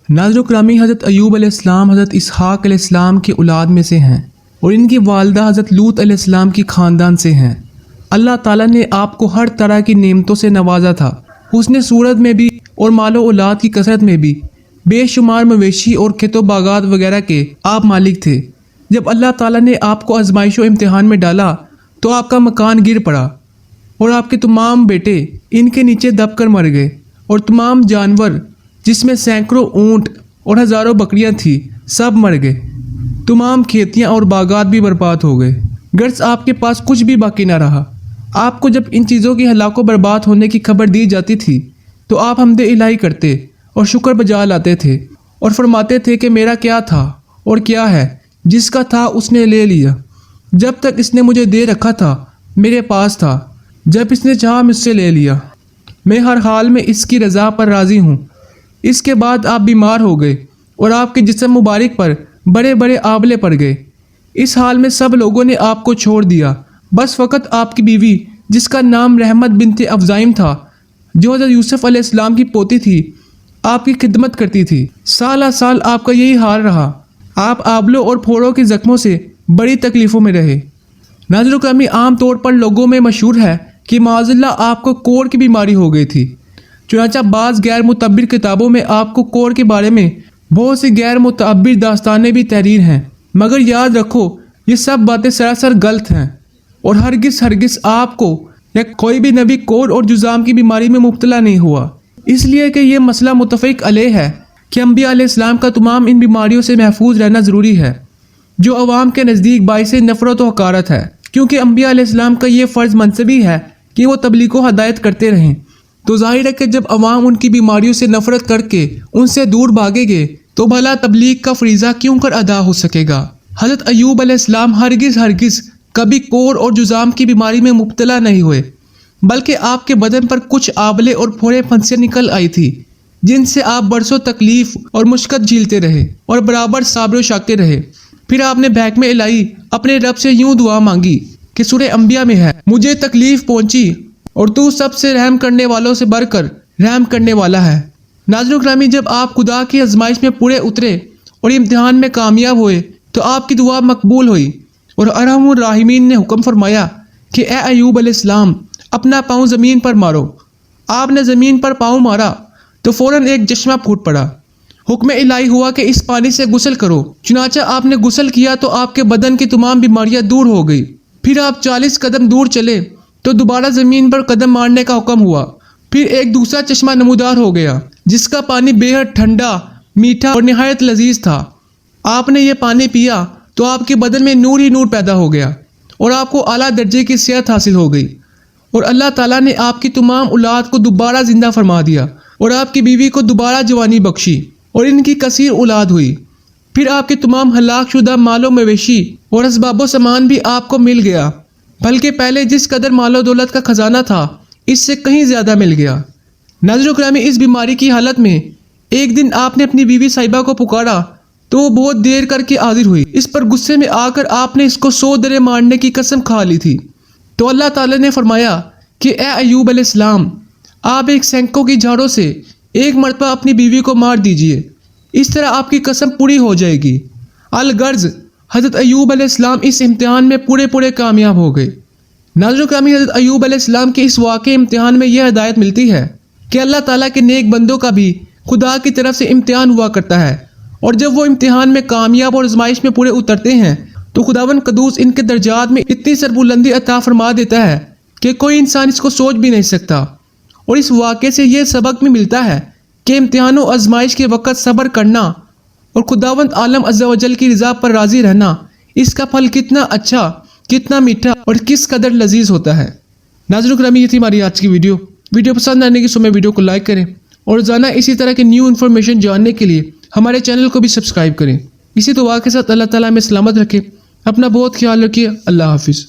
नाज़रीन ग्रामी, हज़रत अय्यूब अलैहिस्सलाम हज़रत इसहाक़ अलैहिस्सलाम की औलाद में से हैं और इनकी वालदा हज़रत लूत अलैहिस्सलाम की ख़ानदान से हैं। अल्लाह ताला ने आपको हर तरह की नेमतों से नवाजा था, हुस्न सूरत में भी और मालो औलाद की कसरत में भी। बेशुमार मवेशी और खेतो बागात वगैरह के आप मालिक थे। जब अल्लाह ताला ने आपको आजमाइश व इम्तिहान में डाला तो आपका मकान गिर पड़ा और आपके तमाम बेटे इनके नीचे दब कर मर गए और तमाम जानवर जिसमें सैकड़ों ऊँट और हज़ारों बकरियां थी सब मर गए। तमाम खेतियां और बागात भी बर्बाद हो गए, गर्ज आपके पास कुछ भी बाकी ना रहा। आपको जब इन चीज़ों की हलाको बर्बाद होने की खबर दी जाती थी तो आप हमदे इलाही करते और शुक्र बजा लाते थे और फरमाते थे कि मेरा क्या था और क्या है, जिसका था उसने ले लिया। जब तक इसने मुझे दे रखा था मेरे पास था, जब इसने चाहा मुझसे ले लिया। मैं हर हाल में इसकी रज़ा पर राज़ी हूँ। इसके बाद आप बीमार हो गए और आपके जिस्म मुबारक पर बड़े बड़े आंवले पड़ गए। इस हाल में सब लोगों ने आपको छोड़ दिया, बस फ़कत आपकी बीवी जिसका नाम रहमत बिनते अफ़ज़ाइम था, जो हज़रत यूसुफ़ अलैहिस्सलाम की पोती थी, आपकी खिदमत करती थी। साल साल आपका यही हाल रहा। आप आंवलों और फोड़ों के ज़ख्मों से बड़ी तकलीफ़ों में रहे। नाज़रीन ग्रामी, आम तौर पर लोगों में मशहूर है कि माज़अल्लाह आपको कोढ़ की बीमारी हो गई थी। चुनांचा बाज़ गैर मुतब्बिर किताबों में आपको कोढ़ के बारे में बहुत सी गैर मुतब्बिर दास्तानें भी तहरीर हैं, मगर याद रखो ये सब बातें सरासर गलत हैं और हरगिज़ आपको या कोई भी नबी कोढ़ और जुज़ाम की बीमारी में मुब्तला नहीं हुआ। इसलिए कि यह मसला मुत्तफ़िक़ अलैह है कि अंबिया अलैहिस्सलाम का तमाम इन बीमारियों से महफूज रहना ज़रूरी है, जो अवाम के नज़दीक बाइसे नफ़रत व हकारत है, क्योंकि अंबिया अलैहिस्सलाम का ये फ़र्ज़ मनसबी है कि वो तबलीग व हदायत करते रहें। तो ज़ाहिर है कि जब अवाम उनकी बीमारियों से नफ़रत करके उनसे दूर भागेंगे तो भला तबलीग का फरीज़ा क्यों कर अदा हो सकेगा। हज़रत अय्यूब अलैहिस्सलाम हरगिज़ कभी कोढ़ और जुज़ाम की बीमारी में मुब्तला नहीं हुए, बल्कि आपके बदन पर कुछ आंवले और फोड़े फंसियाँ निकल आई थी, जिनसे आप बरसों तकलीफ़ और मुश्किल झेलते रहे और बराबर साबिर व शाकिर रहे। फिर आपने महकमे इलाही अपने रब से यूँ दुआ मांगी कि सूरह अंबिया में है, मुझे तकलीफ़ पहुँची और तू सबसे रहम करने वालों से बढ़कर रहम करने वाला है। नाज़रीन ग्रामी, जब आप खुदा की आजमाइश में पूरे उतरे और इम्तिहान में कामयाब हुए तो आपकी दुआ मकबूल हुई और अरहमुर राहिमीन ने हुक्म फरमाया कि ए अय्यूब अलैहिस्सलाम, अपना पाँव ज़मीन पर मारो। आपने ज़मीन पर पाँव मारा तो फ़ौरन एक चश्मा फूट पड़ा। हुक्म इलाही हुआ कि इस पानी से गुस्ल करो। चुनांचा आपने गुस्ल किया तो आपके बदन की तमाम बीमारियां दूर हो गई। फिर आप 40 कदम दूर चले तो दोबारा ज़मीन पर कदम मारने का हुक्म हुआ। फिर एक दूसरा चश्मा नमूदार हो गया जिसका पानी बेहद ठंडा, मीठा और निहायत लजीज था। आपने ये पानी पिया तो आपके बदन में नूर ही नूर पैदा हो गया और आपको आला दर्जे की सेहत हासिल हो गई और अल्लाह ताला ने आपकी तमाम औलाद को दोबारा ज़िंदा फरमा दिया और आपकी बीवी को दोबारा जवानी बख्शी और इनकी कसीर औलाद हुई। फिर आपके तमाम हलाक शुदा मालो मवेशी और असबाबो सामान भी आपको मिल गया, बल्कि पहले जिस कदर मालो दौलत का खजाना था इससे कहीं ज़्यादा मिल गया। नाज़रीन ग्रामी, इस बीमारी की हालत में एक दिन आपने अपनी बीवी साहिबा को पुकारा तो वो बहुत देर करके हाजिर हुई। इस पर गुस्से में आकर आपने इसको 100 दरे मारने की कसम खा ली थी। तो अल्लाह ताला ने फरमाया कि ए अय्यूब अलैहिस्सलाम, आप एक सैंकों की झाड़ों से एक मरतबा अपनी बीवी को मार दीजिए, इस तरह आपकी कसम पूरी हो जाएगी। अलगर्ज हज़रत अय्यूब अलैहिस्सलाम इस इम्तिहान में पूरे कामयाब हो गए। नाज़रीन ग्रामी, हज़रत अय्यूब अलैहिस्सलाम के इस वाक़े इम्तिहान में यह हिदायत मिलती है कि अल्लाह ताला के नेक बंदों का भी खुदा की तरफ से इम्तिहान हुआ करता है और जब वो इम्तिहान में कामयाब और आज़माइश में पूरे उतरते हैं तो खुदावन कदूस इनके दर्जात में इतनी सरबुलंदी अता फरमा देता है कि कोई इंसान इसको सोच भी नहीं सकता। और इस वाक़े से ये सबक भी मिलता है कि इम्तिहान और आज़माइश के वक़्त सब्र करना और खुदावंद आलम अज़्ज़ा व जल की रज़ा पर राज़ी रहना, इसका फल कितना अच्छा, कितना मीठा और किस कदर लजीज होता है। नाज़रीन ग्रामी, ये थी हमारी आज की वीडियो पसंद आने की समय वीडियो को लाइक करें और रोज़ाना इसी तरह की न्यू इन्फॉर्मेशन जानने के लिए हमारे चैनल को भी सब्सक्राइब करें। इसी दुआ के साथ अल्लाह ताला हमें सलामत रखे। अपना बहुत ख्याल रखिए। अल्लाह हाफिज़।